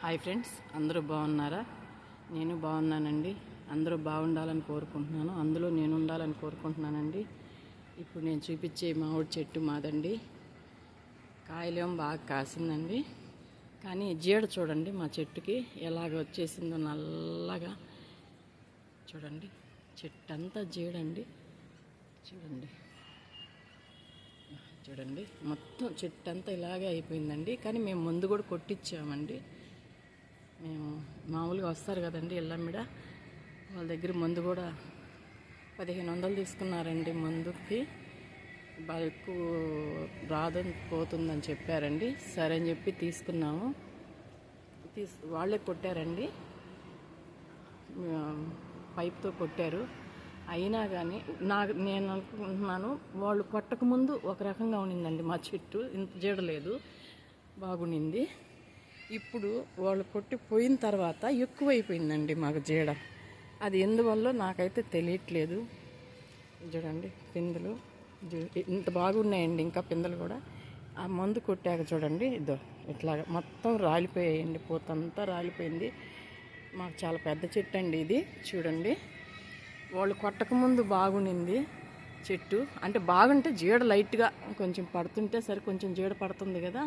Hi friends, అందరూ బాగున్నారా? నేను బాగున్నానండి. అందరూ బాగుండాలని కోరుకుంటున్నాను. అందులో నేను ఉండాలని కోరుకుంటున్నానండి. ఇప్పుడు నేను చూపించే మామిడి చెట్టు మాదండి. కాయలేం బాగా కాసిందండి. కానీ జీడ చూడండి మా చెట్టుకి ఎలాగ వచ్చేసిందో నల్లగా. చూడండి, చెట్టు అంతా జీడండి. చూడండి చూడండి మొత్తం చెట్టు అంతా ఇలాగే అయిపోయిందండి. కానీ మేము ముందు కూడా కొట్టించామండి. మేము మామూలుగా వస్తారు కదండి ఎల్లమ్మిడ, వాళ్ళ దగ్గర మందు కూడా 1500 తీసుకున్నారండి. మందుకి బాగా ఎక్కువ రాదని పోతుందని చెప్పారండి. సరే అని చెప్పి తీసుకున్నాము. వాళ్ళే కొట్టారండి, పైప్తో కొట్టారు. అయినా కానీ నేను అనుకుంటున్నాను, వాళ్ళు కొట్టకముందు ఒక రకంగా ఉండిందండి మా చెట్టు, ఇంత జీడలేదు, బాగుండింది. ఇప్పుడు వాళ్ళు కొట్టిపోయిన తర్వాత ఎక్కువైపోయిందండి మాకు జీడ. అది ఎందువల్ల నాకైతే తెలియట్లేదు. చూడండి పిందెలు ఇంత బాగున్నాయండి, ఇంకా పిందెలు కూడా. ఆ మందు కొట్టాక చూడండి, ఇదో ఇట్లాగా మొత్తం రాలిపోయాయండి, పూతంతా రాలిపోయింది. మాకు చాలా పెద్ద చెట్టు అండి ఇది. చూడండి, వాళ్ళు కొట్టకముందు బాగుండింది చెట్టు. అంటే బాగుంటే జీడ లైట్గా కొంచెం పడుతుంటే సరే, కొంచెం జీడ పడుతుంది కదా,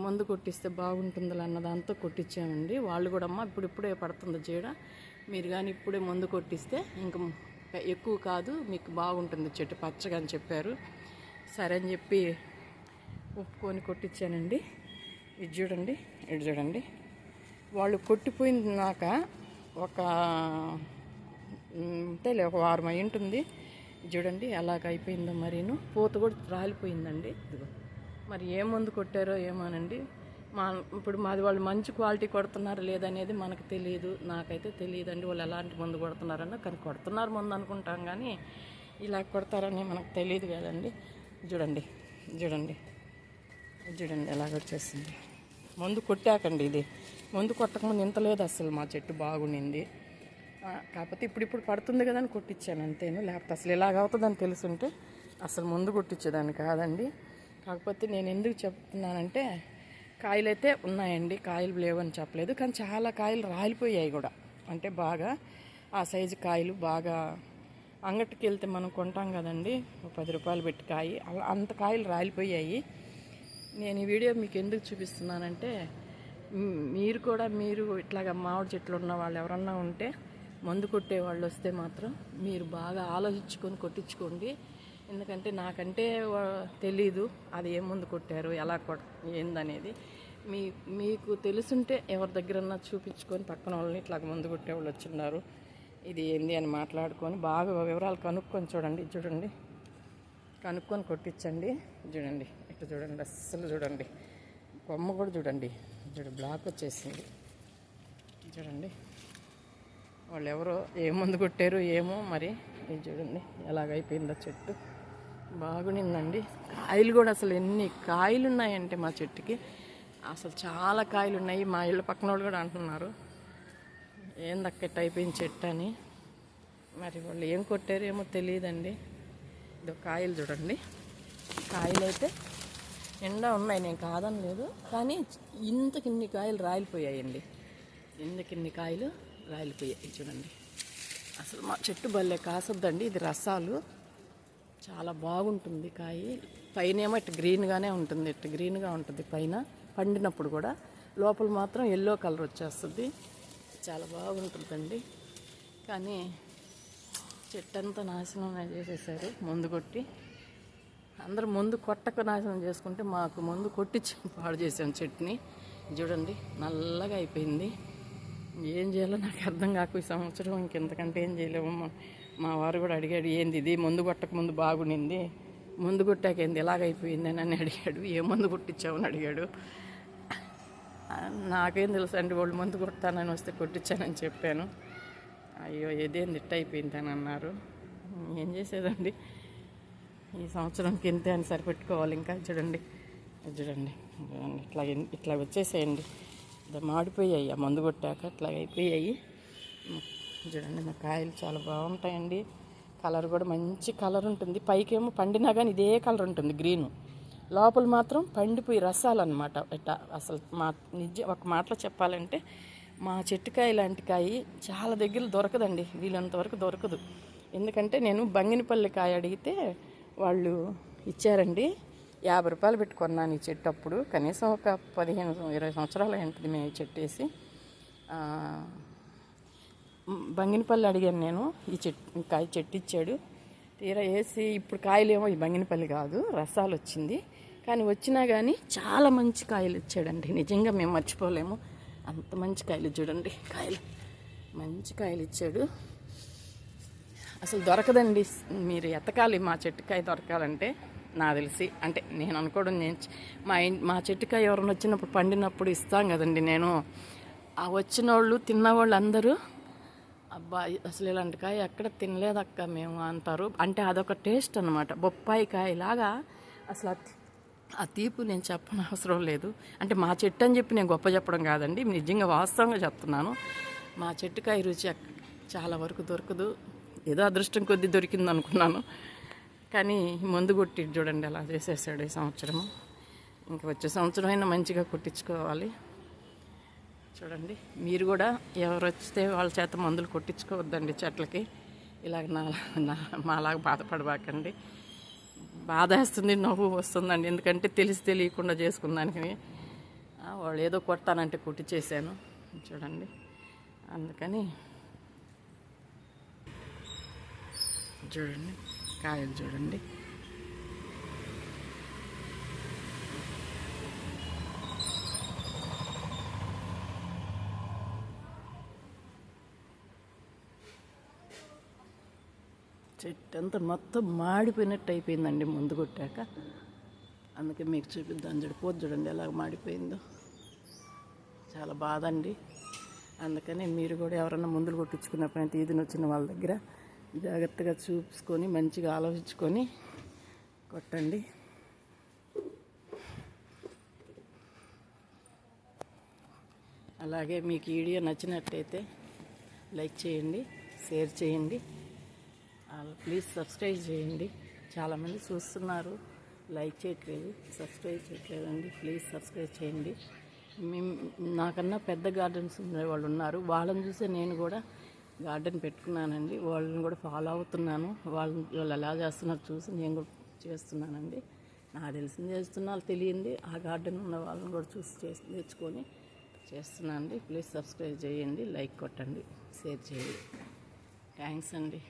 మందు కొట్టిస్తే బాగుంటుంది అన్న దాంతో కొట్టించామండి. వాళ్ళు కూడా అమ్మ ఇప్పుడే పడుతుంది జీడ, మీరు కానీ ఇప్పుడే మందు కొట్టిస్తే ఇంకా ఎక్కువ కాదు, మీకు బాగుంటుంది చెట్టు పచ్చగా అని చెప్పారు. సరే అని చెప్పి ఒప్పుకొని కొట్టించానండి. ఇది చూడండి, ఇది చూడండి. వాళ్ళు కొట్టిపోయినాక ఒక ఒక వారం అయి ఉంటుంది. చూడండి ఎలాగ అయిపోయిందో మరీను. పూత కూడా రాలిపోయిందండి. ఇదిగో మరి ఏ మందు కొట్టారో ఏమోనండి. ఇప్పుడు మాది వాళ్ళు మంచి క్వాలిటీ కొడుతున్నారు లేదనేది మనకు తెలియదు, నాకైతే తెలియదండి వాళ్ళు ఎలాంటి మందు కొడుతున్నారన్న. కానీ కొడుతున్నారు మందు అనుకుంటాం, కానీ ఇలా కొడతారని మనకు తెలియదు కదండి. చూడండి చూడండి చూడండి ఎలాగ వచ్చేసింది. మందు కొట్టాకండి, ఇది మందు కొట్టకముందు ఇంత లేదు అసలు. మా చెట్టు బాగుండింది, కాకపోతే ఇప్పుడు పడుతుంది కదా అని కొట్టించాను అంతేను. లేకపోతే అసలు ఇలాగ అవుతుందని తెలుసుంటే అసలు ముందు కొట్టించేదాన్ని కాదండి. కాకపోతే నేను ఎందుకు చెప్తున్నానంటే, కాయలు అయితే ఉన్నాయండి, కాయలు లేవని చెప్పలేదు, కానీ చాలా కాయలు రాలిపోయాయి కూడా. అంటే బాగా ఆ సైజు కాయలు బాగా, అంగటికి వెళ్తే మనం కొంటాం కదండి 10 రూపాయలు పెట్టి కాయ, అలా అంత కాయలు రాలిపోయాయి. నేను ఈ వీడియో మీకు ఎందుకు చూపిస్తున్నానంటే, మీరు ఇట్లాగా మామిడి చెట్లు ఉన్న వాళ్ళు ఎవరన్నా ఉంటే, మందు కొట్టే వాళ్ళు వస్తే మాత్రం మీరు బాగా ఆలోచించుకొని కొట్టించుకోండి. ఎందుకంటే నాకంటే తెలీదు అది ఏ మందు కొట్టారు, ఎలా ఏందనేది. మీకు తెలుసుంటే ఎవరి దగ్గరన్నా చూపించుకొని, పక్కన వాళ్ళని ఇట్లా మందు కొట్టేవాళ్ళు వచ్చిన్నారు, ఇది ఏంది అని మాట్లాడుకొని బాగా వివరాలు కనుక్కొని చూడండి. చూడండి కనుక్కొని కొట్టించండి. చూడండి ఇట్లా చూడండి, అస్సలు చూడండి కొమ్మ కూడా చూడండి, బ్లాక్ వచ్చేసింది. చూడండి వాళ్ళు ఎవరో ఏ మందు కొట్టారు ఏమో మరి. ఇది చూడండి ఎలాగైపోయిందో చెట్టు. బాగునిందండి. కాయలు కూడా అసలు ఎన్ని కాయలు ఉన్నాయంటే మా చెట్టుకి అసలు చాలా కాయలు ఉన్నాయి. మా ఇళ్ళ పక్కన వాళ్ళు కూడా అంటున్నారు ఏందక్కట్ అయిపోయింది చెట్టు అని. మరి వాళ్ళు ఏం కొట్టారు ఏమో తెలియదండి. ఇదో కాయలు చూడండి, కాయలు అయితే ఎండా ఉన్నాయి, నేను కాదని లేదు, కానీ ఇంతకిన్ని కాయలు రాలిపోయాయండి. ఇంతకిన్ని కాయలు రాలిపోయాయి. చూడండి అసలు మా చెట్టు భలే కాసొద్దండి. ఇది రసాలు చాలా బాగుంటుంది కాయ. పైన ఏమో ఇట్లా గ్రీన్గానే ఉంటుంది, ఇట్లా గ్రీన్గా ఉంటుంది పైన పండినప్పుడు కూడా, లోపల మాత్రం ఎల్లో కలర్ వచ్చేస్తుంది. చాలా బాగుంటుందండి. కానీ చెట్టు అంతా నాశనం చేసేసారు మందు కొట్టి. అందరూ మందు కొట్టక నాశనం చేసుకుంటే, మాకు మందు కొట్టించి పాడు చేసాం చెట్టుని. చూడండి నల్లగా అయిపోయింది. ఏం చేయాలో నాకు అర్థం కాకు ఈ సంవత్సరం. ఇంకెంతకంటే ఏం చేయలేము. మా వారు కూడా అడిగాడు, ఏంది ఇది మందు కొట్టక ముందు బాగునింది, మందు కొట్టాక ఏంది ఎలాగైపోయింది అని అడిగాడు. ఏ మందు కొట్టించామని అడిగాడు. నాకేం తెలుసు అండి, వాళ్ళు మందు కొడతానని వస్తే కొట్టించానని చెప్పాను. అయ్యో ఇదేంది ఇట్ట అయిపోయింది అని అన్నారు. ఏం చేసేదండి, ఈ సంవత్సరంకి ఇంతే అని సరిపెట్టుకోవాలి. ఇంకా చూడండి చూడండి ఇట్లా వచ్చేసేయండి. మాడిపోయాయి ఆ మందు కొట్టాక, ఇట్లా అయిపోయాయి. చూడండి మా కాయలు చాలా బాగుంటాయండి. కలర్ కూడా మంచి కలర్ ఉంటుంది. పైకేమో పండినా కానీ ఇదే కలర్ ఉంటుంది, గ్రీను. లోపల మాత్రం పండిపోయి రసాలన్నమాట. ఇట్లా అసలు ఒక మాటలో చెప్పాలంటే మా చెట్టుకాయ లాంటి కాయ చాలా దగ్గర దొరకదండి, వీళ్ళంతవరకు దొరకదు. ఎందుకంటే నేను బంగినపల్లి కాయ అడిగితే వాళ్ళు ఇచ్చారండి. 50 రూపాయలు పెట్టుకున్నాను ఈ చెట్టు. అప్పుడు కనీసం ఒక 15-20 సంవత్సరాలు ఉంటుంది మేము ఈ చెట్టు వేసి. బంగినపల్లి అడిగాను నేను, ఈ కాయ చెట్టు ఇచ్చాడు. తీరా వేసి ఇప్పుడు కాయలేమో ఈ బంగినపల్లి కాదు, రసాలు వచ్చింది. కానీ వచ్చినా కానీ చాలా మంచి కాయలు ఇచ్చాడండి. నిజంగా మేము మర్చిపోలేము, అంత మంచి కాయలు చూడండి. మంచి కాయలు ఇచ్చాడు. అసలు దొరకదండి, మీరు ఎతకాలి మా చెట్టుకాయ దొరకాలంటే. నాకు తెలిసి అంటే నేను అనుకోవడం, మా చెట్టుకాయ ఎవరైనా వచ్చినప్పుడు పండినప్పుడు ఇస్తాం కదండి. నేను ఆ వచ్చిన వాళ్ళు తిన్నవాళ్ళు అందరూ అబ్బా అసలు ఇలాంటి కాయ ఎక్కడ తినలేదక్క మేము అంటారు. అంటే అదొక టేస్ట్ అనమాట. బొప్పాయి కాయలాగా అసలు ఆ తీపు నేను చెప్పని అవసరం లేదు. అంటే మా చెట్టు అని చెప్పి నేను గొప్ప చెప్పడం కాదండి, నిజంగా వాస్తవంగా చెప్తున్నాను. మా చెట్టుకాయ రుచి చాలా వరకు దొరకదు. ఏదో అదృష్టం కొద్దీ దొరికింది అనుకున్నాను. కానీ ముందు కొట్టి చూడండి అలా చేసేసాడు ఈ సంవత్సరము. ఇంకా వచ్చే సంవత్సరం అయినా మంచిగా కొట్టించుకోవాలి. చూడండి, మీరు కూడా ఎవరు వస్తే వాళ్ళ చేత మందులు కొట్టించుకోవద్దండి చెట్లకి. ఇలాగ మాలాగా బాధపడబాకండి. బాధ వేస్తుంది, నవ్వు వస్తుందండి. ఎందుకంటే తెలియకుండా చేసుకుందానికి వాళ్ళు ఏదో కొడతానంటే కొట్టించేసాను చూడండి. అందుకని చూడండి కాయలు చూడండి. చెట్టు అంతా మొత్తం మాడిపోయినట్టు అయిపోయిందండి ముందు కొట్టాక. అందుకే మీకు చూపిద్దాం. పోదు చూడండి ఎలా మాడిపోయిందో. చాలా బాధ అండి. అందుకని మీరు కూడా ఎవరన్నా మందులు కొట్టించుకున్నప్పుడైతే ఈదిన వచ్చిన వాళ్ళ దగ్గర జాగ్రత్తగా చూసుకొని మంచిగా ఆలోచించుకొని కొట్టండి. అలాగే మీకు ఈ వీడియో నచ్చినట్టయితే లైక్ చేయండి, షేర్ చేయండి, ప్లీజ్ సబ్స్క్రైబ్ చేయండి. చాలామంది చూస్తున్నారు, లైక్ చేయట్లేదు, సబ్స్క్రైబ్ చేయట్లేదండి. ప్లీజ్ సబ్స్క్రైబ్ చేయండి. నాకన్నా పెద్ద గార్డెన్స్ ఉండే వాళ్ళు ఉన్నారు, వాళ్ళని చూసే నేను కూడా గార్డెన్ పెట్టుకున్నానండి. వాళ్ళని కూడా ఫాలో అవుతున్నాను. వాళ్ళు ఎలా చేస్తున్నారు చూసి నేను కూడా చేస్తున్నానండి. నాకు తెలిసింది చేస్తున్నా, తెలియంది ఆ గార్డెన్ ఉన్న వాళ్ళని కూడా చూసి నేర్చుకొని చేస్తున్నానండి. ప్లీజ్ సబ్స్క్రైబ్ చేయండి, లైక్ కొట్టండి, షేర్ చేయండి. థ్యాంక్స్ అండి.